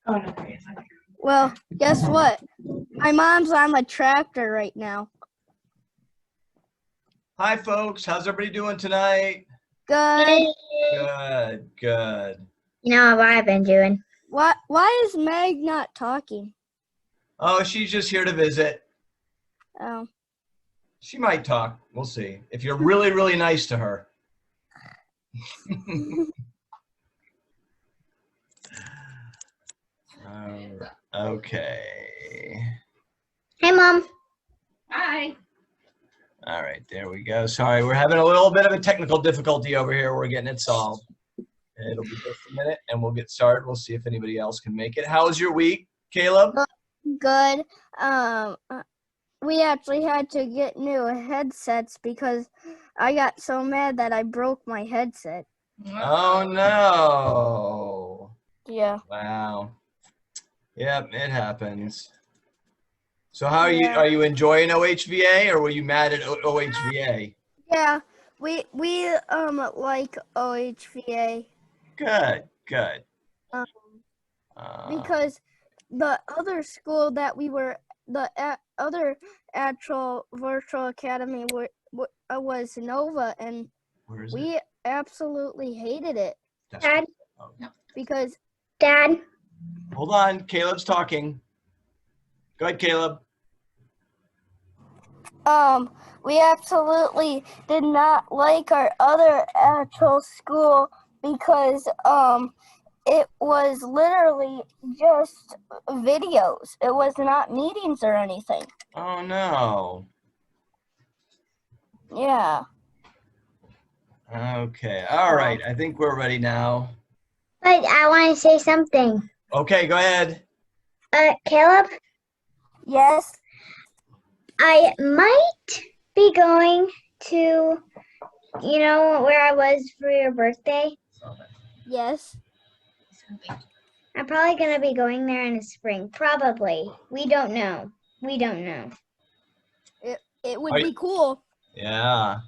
Oh, no. Well, guess what? My mom's on the tractor right now. Hi, folks. How's everybody doing tonight? Good. Good, good. You know what I've been doing? Why is Meg not talking? Oh, she's just here to visit. Oh. She might talk. We'll see. If you're really, really nice to her. Okay. Hey, Mom. Hi. All right, there we go. Sorry, we're having a little bit of a technical difficulty over here. We're getting it solved. It'll be just a minute, and we'll get started. We'll see if anybody else can make it. How was your week, Caleb? Good. We actually had to get new headsets because I got so mad that I broke my headset. Oh, no. Yeah. Wow. Yep, it happens. So how are you enjoying OHVA, or were you mad at OHVA? Yeah, we like OHVA. Good, good. Because the other school that we were, the other actual virtual academy was Nova, and we absolutely hated it. Dad? Because Dad? Hold on, Caleb's talking. Go ahead, Caleb. we absolutely did not like our other actual school because it was literally just videos. It was not meetings or anything. Oh no. Yeah. Okay. All right. I think we're ready now. But I want to say something. Okay, go ahead. Caleb? Yes. I might be going to, you know, where I was for your birthday. Yes. I'm probably going to be going there in the spring. Probably. We don't know. We don't know. It would be cool. Yeah,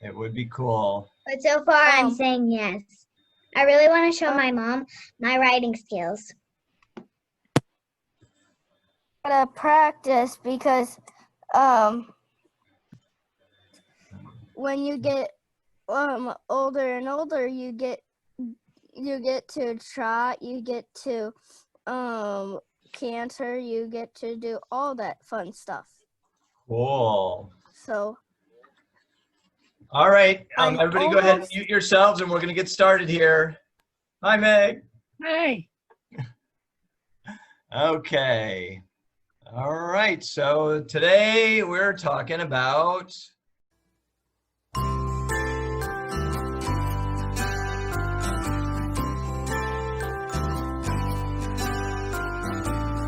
it would be cool. But so far, I'm saying yes. I really want to show my mom my writing skills. Gotta practice because when you get older and older, you get to trot, you get to canter, you get to do all that fun stuff. Cool. So. All right, everybody go ahead and mute yourselves, and we're going to get started here. Hi, Meg. Hi. Okay. All right, so today we're talking about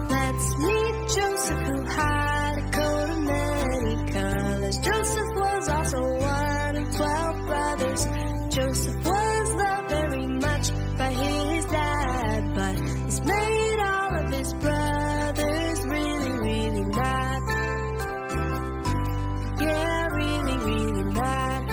Let's meet Joseph, who had a coat of many colors. Joseph was also one of 12 brothers. Joseph was loved very much by his dad, but this made all of his brothers really, really mad. Yeah, really, really mad.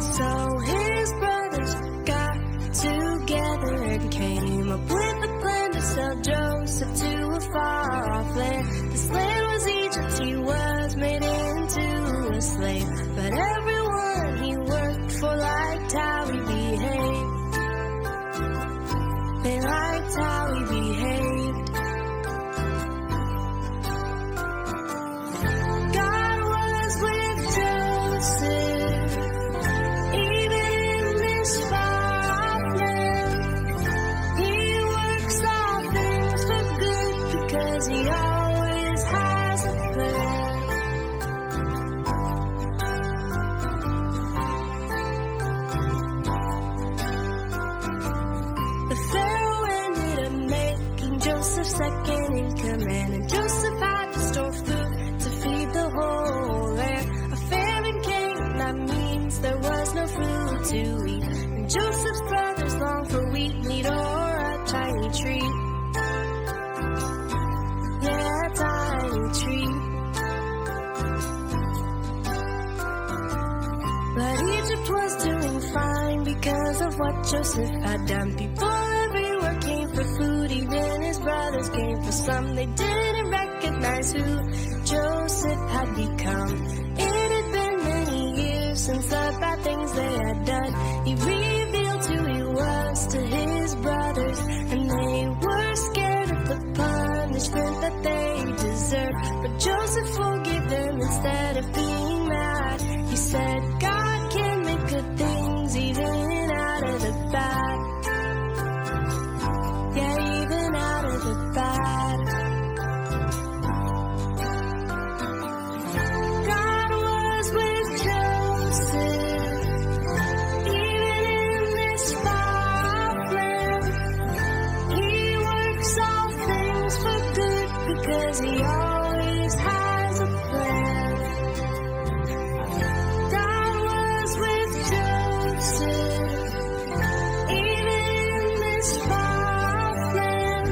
So his brothers got together and came up with a plan to sell Joseph to a far-off land. This land was Egypt, he was made into a slave, but everyone he worked for liked how he behaved. They liked how he behaved. God was with Joseph, even in this far-off land. He works all things for good because he always has a plan. The Pharaoh ended up making Joseph second in command, and Joseph had to store food to feed the whole land. A famine came, that means there was no food to eat, and Joseph's brothers longed for wheat, meat, or a tiny tree. Yeah, a tiny tree. But Egypt was doing fine because of what Joseph had done. People everywhere came for food, even his brothers came for some. They didn't recognize who Joseph had become. It had been many years since the bad things they had done. He revealed who he was to his brothers, and they were scared of the punishment that they deserved. But Joseph forgave them instead of being mad. He said, God can make good things even out of the bad. Yeah, even out of the bad. God was with Joseph, even in this far land. He works all things for good because he always has a plan. God was with Joseph, even in this far land.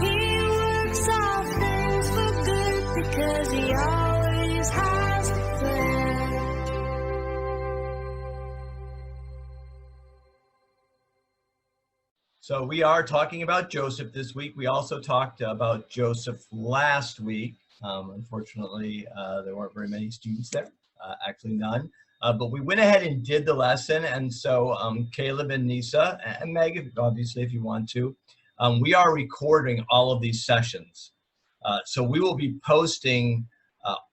He works all things for good because he always has a plan. So we are talking about Joseph this week. We also talked about Joseph last week. Unfortunately, there weren't very many students there, actually none. But we went ahead and did the lesson. And so Caleb and Nisa, and Meg, obviously, if you want to, we are recording all of these sessions. So we will be posting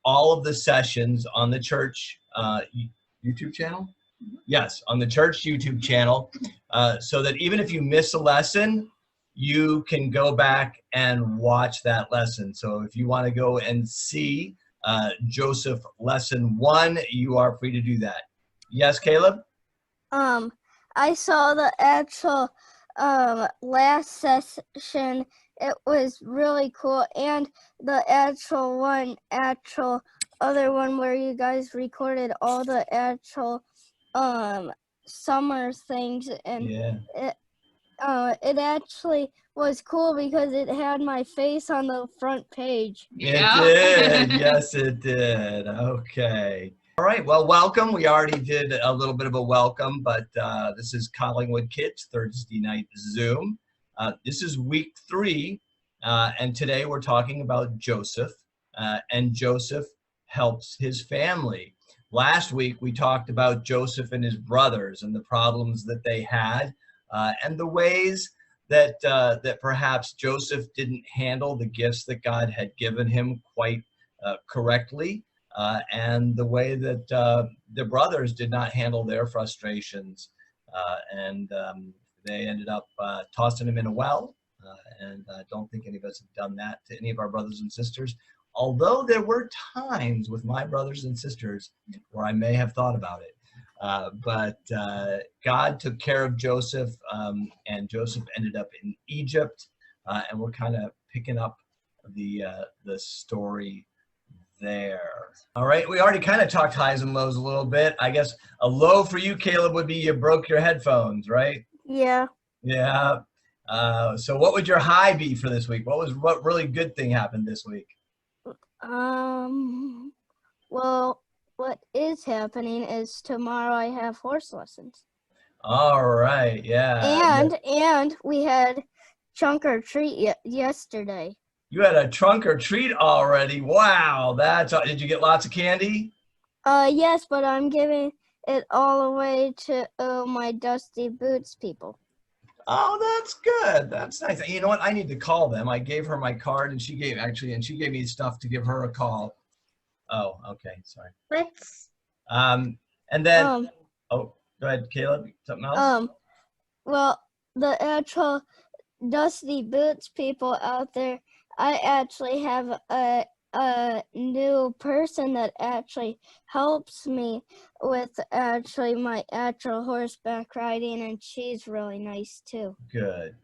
all of the sessions on the church YouTube channel. Yes, on the church YouTube channel, so that even if you miss a lesson, you can go back and watch that lesson. So if you want to go and see Joseph lesson 1, you are free to do that. Yes, Caleb? I saw the actual last session. It was really cool, and the actual other one where you guys recorded all the actual summer things, and Yeah. it actually was cool because it had my face on the front page. It did. Yes, it did. Okay. All right. Well, welcome. We already did a little bit of a welcome, but this is Collingwood Kids Thursday night Zoom. This is week 3, and today we're talking about Joseph, and Joseph helps his family. Last week we talked about Joseph and his brothers and the problems that they had, and the ways that that perhaps Joseph didn't handle the gifts that God had given him quite correctly, and the way that the brothers did not handle their frustrations, and they ended up tossing him in a well. And I don't think any of us have done that to any of our brothers and sisters. Although there were times with my brothers and sisters where I may have thought about it. But God took care of Joseph, and Joseph ended up in Egypt, and we're kind of picking up the story there. All right, we already kind of talked highs and lows a little bit. I guess a low for you, Caleb, would be you broke your headphones, right? Yeah. Yeah. So what would your high be for this week? What really good thing happened this week? Well, what is happening is tomorrow I have horse lessons. All right, yeah. And we had trunk or treat yesterday. You had a trunk or treat already. Wow, did you get lots of candy? Yes, but I'm giving it all away to my Dusty Boots people. Oh, that's good. That's nice. You know what? I need to call them. I gave her my card, and she gave me stuff to give her a call. Oh, okay. Sorry. What? And then, go ahead, Caleb. Something else? Well, the actual Dusty Boots people out there, I actually have a new person that actually helps me with actually my actual horseback riding, and she's really nice too. Good.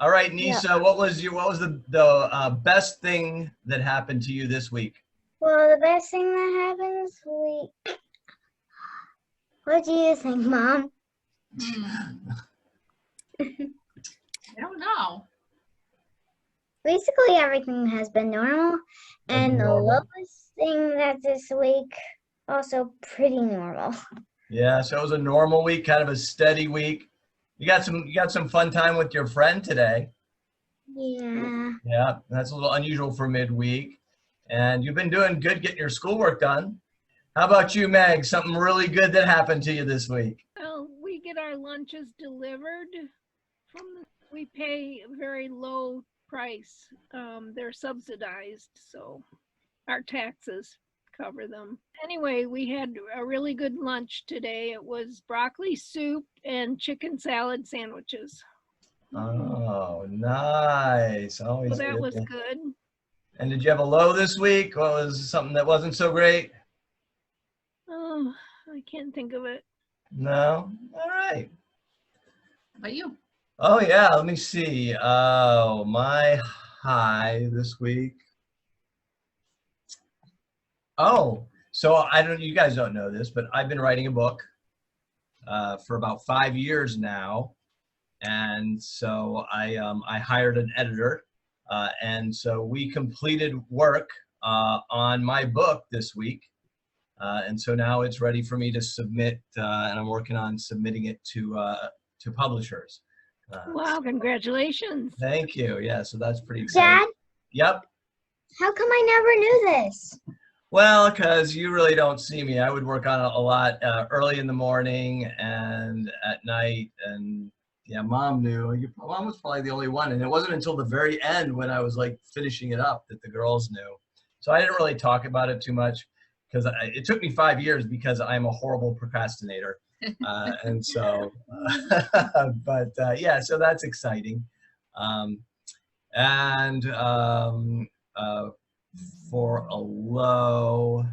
All right, Nisa, yeah. What was the best thing that happened to you this week? Well, the best thing that happened this week. What do you think, Mom? I don't know. Basically, everything has been normal, and the lowest thing that this week also pretty normal. Yeah, so it was a normal week, kind of a steady week. You got some fun time with your friend today. Yeah. Yeah, that's a little unusual for midweek. And you've been doing good getting your schoolwork done. How about you, Meg? Something really good that happened to you this week? Well, we get our lunches delivered we pay a very low price. They're subsidized, so our taxes cover them. Anyway, we had a really good lunch today. It was broccoli soup and chicken salad sandwiches. Oh, nice. So Always that good. was good. And did you have a low this week? What was something that wasn't so great? Oh, I can't think of it. No? All right. How about you? Oh, yeah. Let me see. Oh, my high this week. Oh, so I don't, you guys don't know this, but I've been writing a book for about 5 years now. And so I hired an editor. And so we completed work on my book this week. And so now it's ready for me to submit, and I'm working on submitting it to publishers. Wow, congratulations. Thank you. Yeah, so that's pretty exciting. Dad, Yep. how come I never knew this? Well, because you really don't see me. I would work on it a lot early in the morning and at night. And yeah, Mom knew. Mom was probably the only one. And it wasn't until the very end when I was like finishing it up that the girls knew. So I didn't really talk about it too much because it took me 5 years because I'm a horrible procrastinator. And so, yeah, so that's exciting. For a low,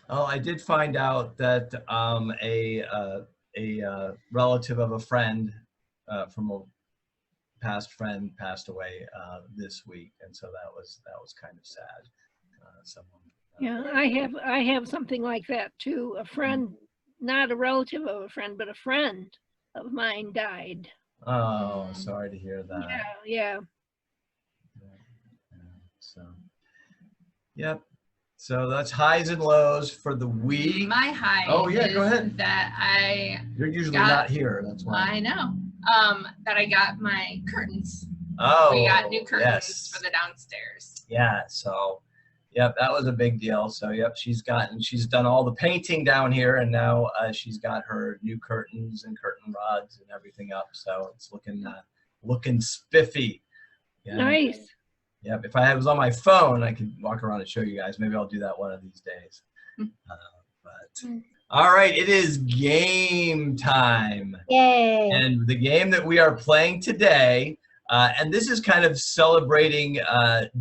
oh, I did find out that a relative of a friend from a past friend passed away this week, and so that was kind of sad. Someone. Yeah, I have something like that too. A friend, not a relative of a friend, but a friend of mine died. Oh, sorry to hear that. Yeah. So, yep. So that's highs and lows for the week. My high Oh, yeah, is go ahead. that You're usually got- not here. That's why. I know, that I got my curtains. Oh, We got new curtains yes. for the downstairs. Yeah. So, yep, that was a big deal. So, yep, she's done all the painting down here, and now she's got her new curtains and curtain rods and everything up. So it's looking spiffy. Yeah. Nice. Yep. If I was on my phone, I could walk around and show you guys. Maybe I'll do that one of these days. All right, it is game time. Yay. And the game that we are playing today, and this is kind of celebrating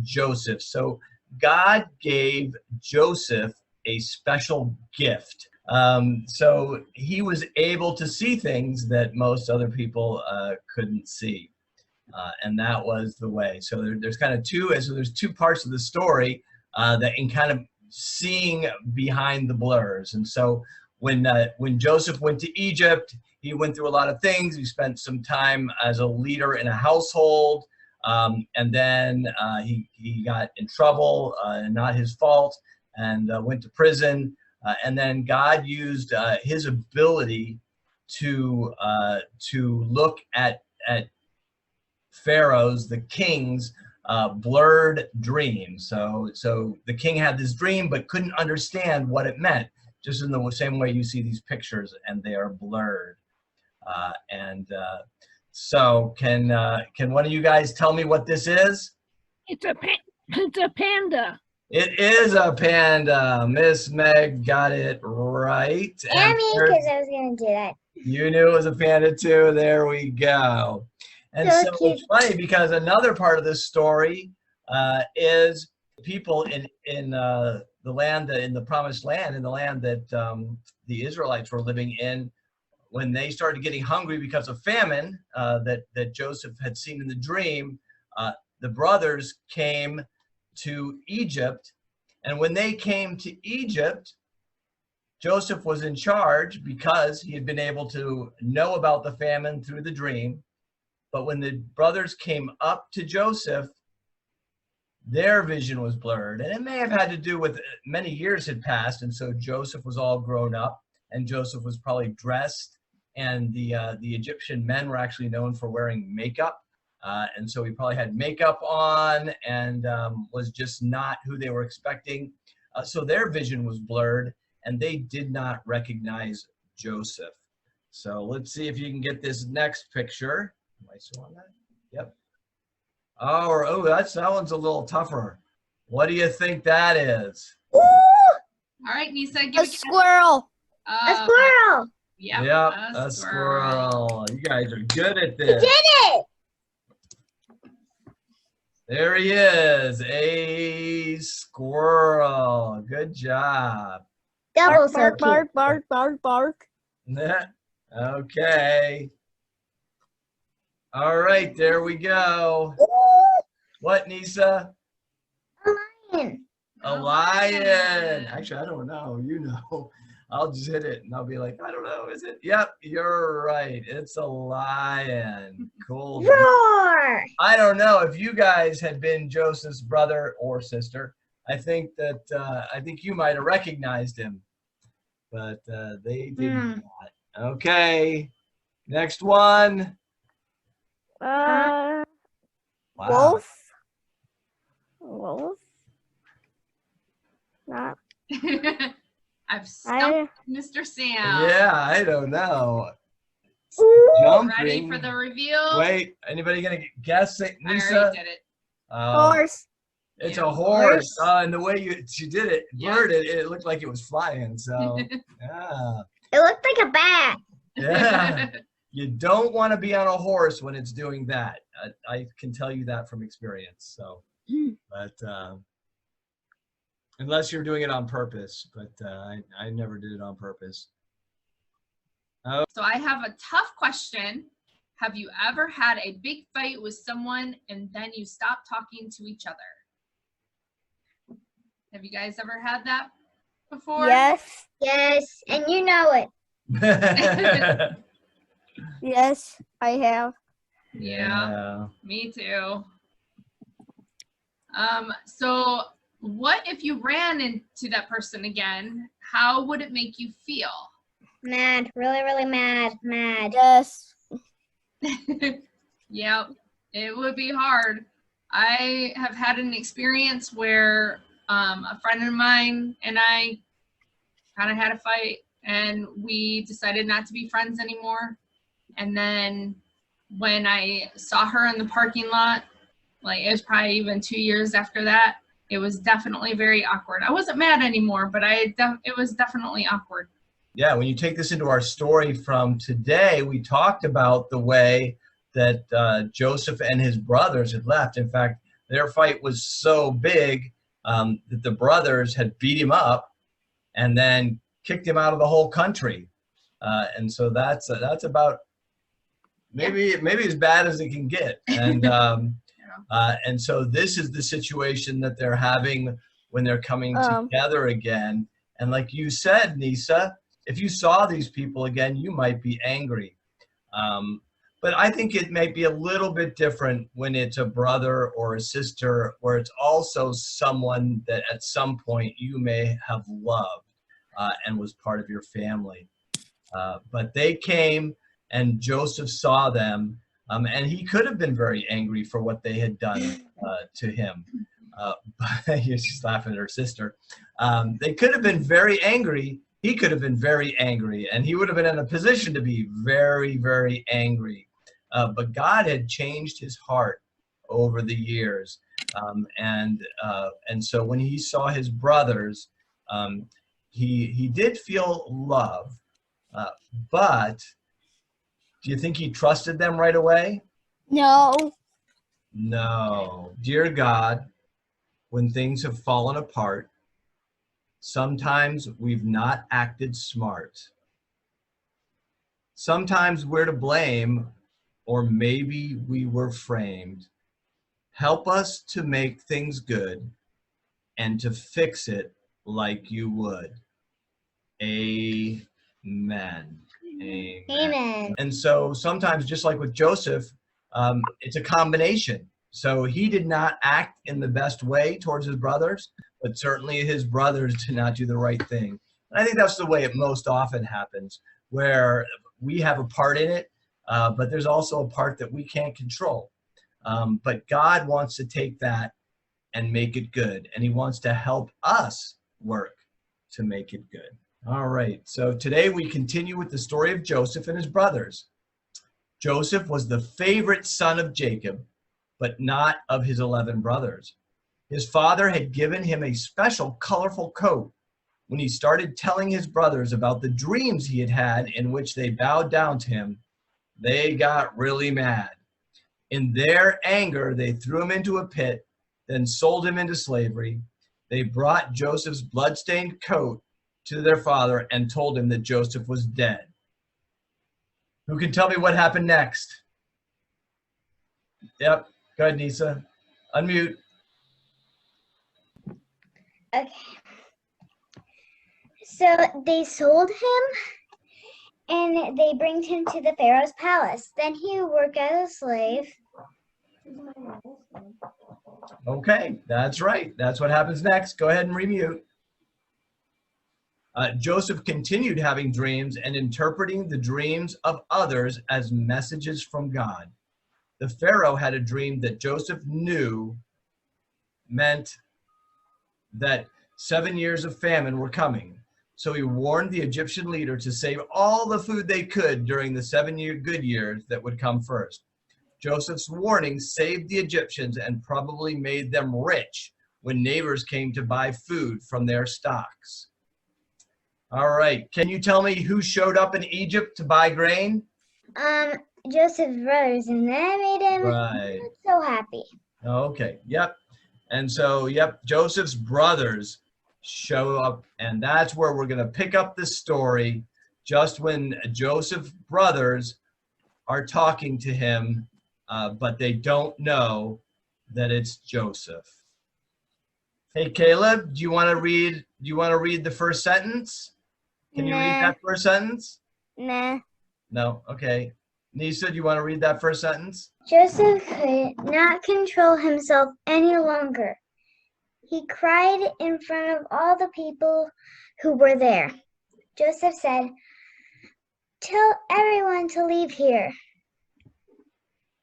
Joseph. So God gave Joseph a special gift. So he was able to see things that most other people couldn't see. And that was the way. So there's kind of there's two parts of the story that in kind of seeing behind the blurs. And so when Joseph went to Egypt, he went through a lot of things. He spent some time as a leader in a household, and then he got in trouble, not his fault, and went to prison. And then God used his ability to look at Pharaoh's, the king's, blurred dream. So the king had this dream but couldn't understand what it meant, just in the same way you see these pictures and they are blurred. So can one of you guys tell me what this is? It's a panda. It is a panda. Miss Meg got it right. And me, because I was going to do that. You knew it was a panda too. There we go. And so it's funny because another part of this story is people in the land, in the promised land, in the land that the Israelites were living in, when they started getting hungry because of famine that Joseph had seen in the dream. The brothers came to Egypt, and when they came to Egypt, Joseph was in charge because he had been able to know about the famine through the dream. But when the brothers came up to Joseph, their vision was blurred. And it may have had to do with many years had passed, and so Joseph was all grown up, and Joseph was probably dressed, and the Egyptian men were actually known for wearing makeup. And so he probably had makeup on and was just not who they were expecting. So their vision was blurred, and they did not recognize Joseph. So let's see if you can get this next picture. Am I still on that? Yep. Oh, that one's a little tougher. What do you think that is? All right, Nisa, give A squirrel. A squirrel. Yeah, Yep, a squirrel. You guys are good at He this. did it. There he is, a squirrel. Good job. Double so Bark, cute. bark, bark, bark, bark. Okay. All right, there we go. What, Nisa? Lion. A lion. Actually, I don't know. You know. I'll just hit it and I'll be like, I don't know. Is it? Yep, you're right. It's a lion. Cool. Roar. I don't know if you guys had been Joseph's brother or sister. I think you might have recognized him, but they did not. Okay, next one. Wow. Wolf. Wolf. Not. I've stumped Mr. Sam. Yeah, I don't know. Ready for the reveal? Wait, anybody gonna guess it, I Nisa? already did it. Horse. It's Yeah. a horse. Horse. And the way she did it, Yeah. birded, it looked like it was flying. So, yeah. It looked like a bat. Yeah. You don't want to be on a horse when it's doing that. I can tell you that from experience. So, but unless you're doing it on purpose, but I never did it on purpose. So I have a tough question. Have you ever had a big fight with someone and then you stopped talking to each other? Have you guys ever had that before? Yes. Yes, and you know it. Yes, I have. Yeah, me too. So what if you ran into that person again? How would it make you feel? Mad. Really, really mad. Mad. Yes. Yeah, it would be hard. I have had an experience where a friend of mine and I kind of had a fight, and we decided not to be friends anymore. And then when I saw her in the parking lot, like it was probably even 2 years after that, it was definitely very awkward. I wasn't mad anymore, but it was definitely awkward. Yeah, when you take this into our story from today, we talked about the way that Joseph and his brothers had left. In fact, their fight was so big that the brothers had beat him up and then kicked him out of the whole country. And so that's about maybe as bad as it can get. And so this is the situation that they're having when they're coming together again. And like you said, Nisa, if you saw these people again, you might be angry. But I think it may be a little bit different when it's a brother or a sister, where it's also someone that at some point you may have loved and was part of your family. But they came and Joseph saw them, and he could have been very angry for what they had done to him. But she's laughing at her sister. They could have been very angry. He could have been very angry, and he would have been in a position to be very, very angry. But God had changed his heart over the years. And so when he saw his brothers, he did feel love. But do you think he trusted them right away? No. No. Dear God, when things have fallen apart, sometimes we've not acted smart. Sometimes we're to blame, or maybe we were framed. Help us to make things good and to fix it like you would. Amen. Amen. Amen. And so sometimes, just like with Joseph, it's a combination. So he did not act in the best way towards his brothers, but certainly his brothers did not do the right thing. And I think that's the way it most often happens, where we have a part in it, but there's also a part that we can't control. But God wants to take that and make it good, and he wants to help us work to make it good. All right, so today we continue with the story of Joseph and his brothers. Joseph was the favorite son of Jacob, but not of his 11 brothers. His father had given him a special colorful coat. When he started telling his brothers about the dreams he had had in which they bowed down to him, they got really mad. In their anger, they threw him into a pit, then sold him into slavery. They brought Joseph's blood-stained coat to their father and told him that Joseph was dead. Who can tell me what happened next? Yep, go ahead, Nisa. Unmute. Okay. So they sold him and they bring him to the Pharaoh's palace. Then he worked as a slave. Okay, that's right. That's what happens next. Go ahead and remute. Joseph continued having dreams and interpreting the dreams of others as messages from God. The Pharaoh had a dream that Joseph knew meant that 7 years of famine were coming. So he warned the Egyptian leader to save all the food they could during the 7 good years that would come first. Joseph's warning saved the Egyptians and probably made them rich when neighbors came to buy food from their stocks. All right, can you tell me who showed up in Egypt to buy grain? Joseph's brothers, and that made him Right. so happy. Okay, yep. And so, yep, Joseph's brothers show up, and that's where we're going to pick up the story, just when Joseph's brothers are talking to him, but they don't know that it's Joseph. Hey, Caleb, do you want to read the first sentence? Can you read that first sentence? Nah. No, okay. Nisa, do you want to read that first sentence? Joseph could not control himself any longer. He cried in front of all the people who were there. Joseph said, "Tell everyone to leave here."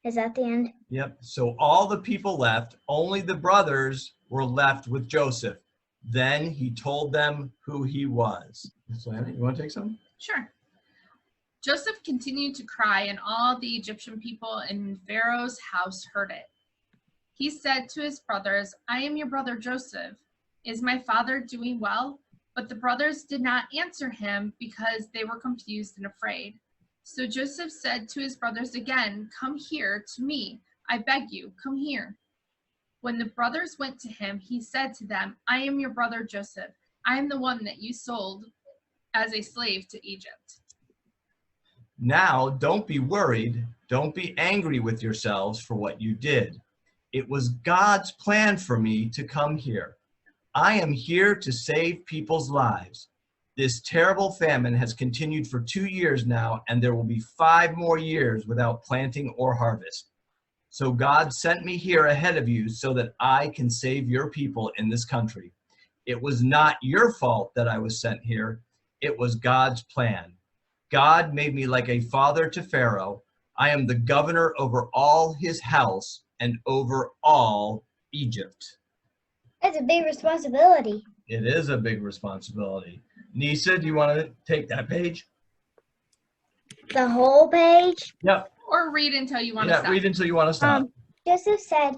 Is that the end? Yep. So all the people left, only the brothers were left with Joseph. Then he told them who he was. So Anna, you want to take some? Sure. Joseph continued to cry, and all the Egyptian people in Pharaoh's house heard it. He said to his brothers, "I am your brother Joseph. Is my father doing well?" But the brothers did not answer him because they were confused and afraid. So Joseph said to his brothers again, "Come here to me. I beg you, come here." When the brothers went to him, he said to them, "I am your brother Joseph. I am the one that you sold as a slave to Egypt." Now, don't be worried. Don't be angry with yourselves for what you did. It was God's plan for me to come here. I am here to save people's lives. This terrible famine has continued for 2 years now, and there will be 5 more years without planting or harvest. So God sent me here ahead of you so that I can save your people in this country. It was not your fault that I was sent here. It was God's plan. God made me like a father to Pharaoh. I am the governor over all his house and over all Egypt. That's a big responsibility. It is a big responsibility. Nisa, do you want to take that page? The whole page? Yep. Or read until you want to Yeah, stop. read until you want to stop. Joseph said,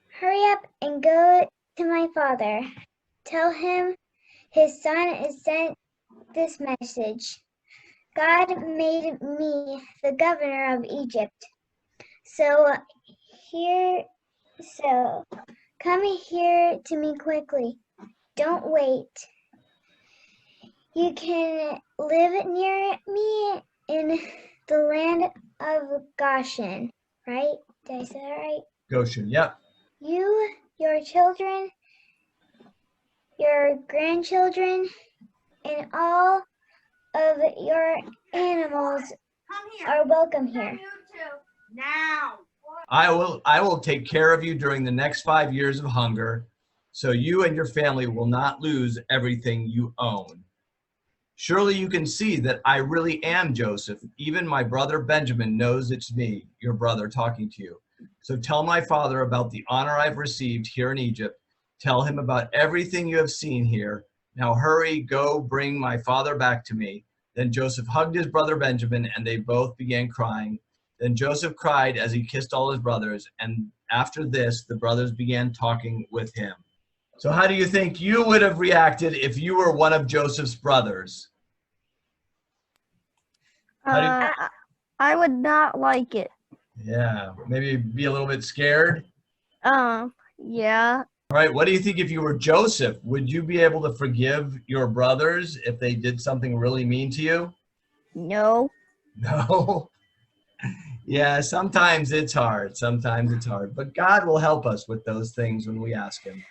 "Hurry up and go to my father. Tell him his son is sent this message. God made me the governor of Egypt. So come here to me quickly. Don't wait. You can live near me in the land of Goshen," right? Did I say that right? Goshen, yep. You, your children, your grandchildren, and all of your animals are welcome here. Now. I will take care of you during the next 5 years of hunger, so you and your family will not lose everything you own. Surely you can see that I really am Joseph. Even my brother Benjamin knows it's me, your brother, talking to you. So tell my father about the honor I've received here in Egypt. Tell him about everything you have seen here. Now hurry, go bring my father back to me." Then Joseph hugged his brother Benjamin, and they both began crying. Then Joseph cried as he kissed all his brothers, and after this, the brothers began talking with him. So how do you think you would have reacted if you were one of Joseph's brothers? I would not like it. Yeah, maybe be a little bit scared. Yeah. All right, what do you think if you were Joseph? Would you be able to forgive your brothers if they did something really mean to you? No. No. Yeah, sometimes it's hard. Sometimes it's hard. But God will help us with those things when we ask him.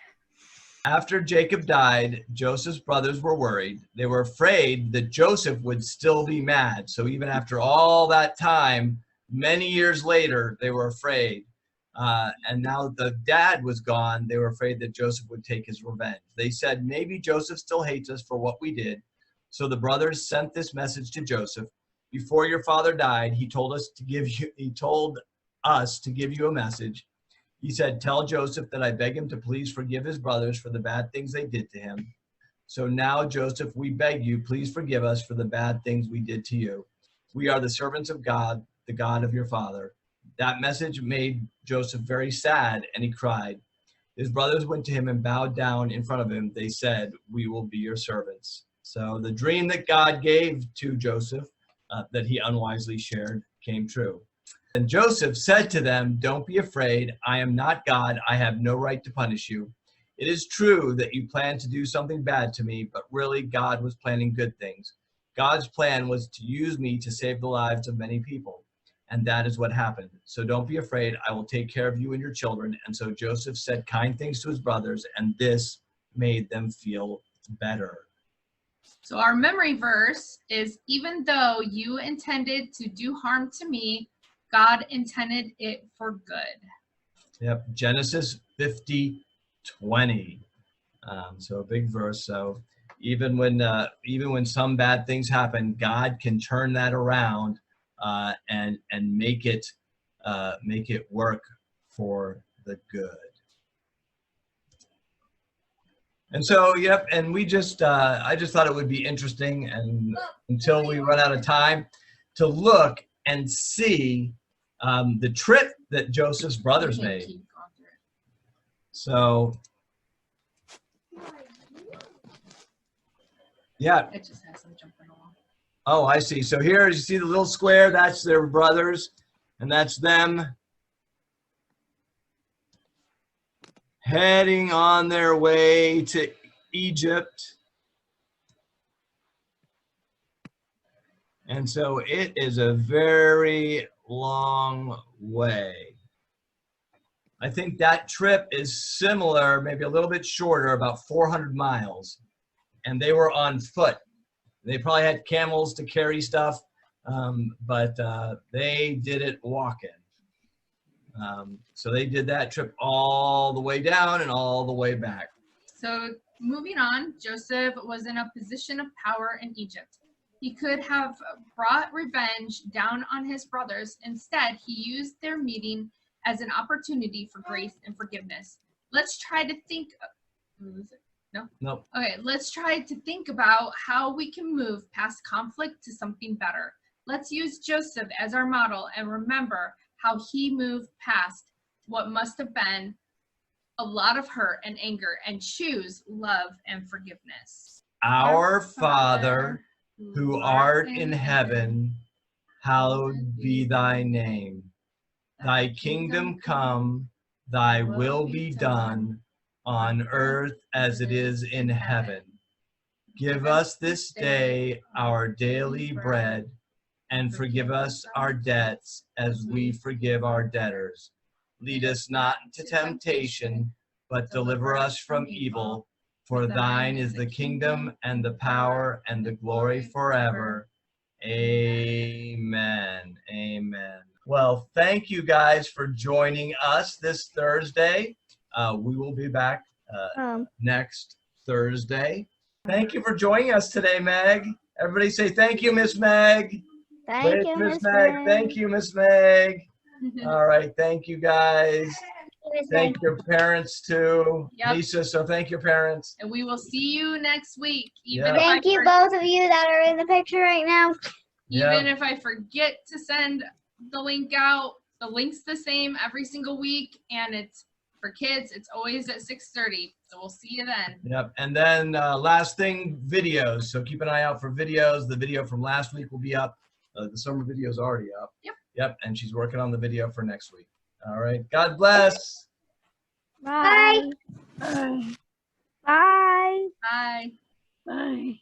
After Jacob died, Joseph's brothers were worried. They were afraid that Joseph would still be mad. So even after all that time, many years later, they were afraid. And now the dad was gone. They were afraid that Joseph would take his revenge. They said, maybe Joseph still hates us for what we did. So the brothers sent this message to Joseph. Before your father died, he told us to give you a message. He said, tell Joseph that I beg him to please forgive his brothers for the bad things they did to him. So now, Joseph, we beg you, please forgive us for the bad things we did to you. We are the servants of God, the God of your father. That message made Joseph very sad, and he cried. His brothers went to him and bowed down in front of him. They said, we will be your servants. So the dream that God gave to Joseph, that he unwisely shared, came true. And Joseph said to them, don't be afraid. I am not God. I have no right to punish you. It is true that you planned to do something bad to me, but really God was planning good things. God's plan was to use me to save the lives of many people. And that is what happened. So don't be afraid. I will take care of you and your children. And so Joseph said kind things to his brothers, and this made them feel better. So our memory verse is, even though you intended to do harm to me, God intended it for good. Yep, Genesis 50:20. So a big verse. So even when some bad things happen, God can turn that around and make it work for the good. And so, yep, and we just I just thought it would be interesting, and until we run out of time, to look and see the trip that Joseph's brothers made. So, yeah. It just has them jumping along. Oh, I see. So here you see the little square, that's their brothers, and that's them heading on their way to Egypt. And so it is a very long way. I think that trip is similar, maybe a little bit shorter, about 400 miles. And they were on foot. They probably had camels to carry stuff, but they did it walking. So they did that trip all the way down and all the way back. So moving on, Joseph was in a position of power in Egypt. He could have brought revenge down on his brothers. Instead, he used their meeting as an opportunity for grace and forgiveness. Let's try to think. No? Okay, let's try to think about how we can move past conflict to something better. Let's use Joseph as our model and remember how he moved past what must have been a lot of hurt and anger and choose love and forgiveness. Our Father, who art in heaven, hallowed be thy name. Thy kingdom come, thy will be done, on earth as it is in heaven. Give us this day our daily bread, and forgive us our debts as we forgive our debtors. Lead us not into temptation, but deliver us from evil. For thine is the kingdom and the power and the glory forever. Amen. Amen. Well, thank you guys for joining us this Thursday. We will be back next Thursday. Thank you for joining us today, Meg. Everybody say thank you, Miss Meg. Thank you, Miss Meg. Thank you, Miss Meg. Yep. All right, thank you guys. Thank your parents too. Yep. Lisa, so thank your parents. And we will see you next week. Even Yeah. if Thank I you, both of you that are in the picture right now. Even if I forget to send the link out, the link's the same every single week, and it's for kids. It's always at 6:30. So we'll see you then. Yep. And then last thing, videos. So keep an eye out for videos. The video from last week will be up. The summer video is already up. Yep. Yep. And she's working on the video for next week. All right. God bless. Bye. Bye. Bye. Bye. Bye.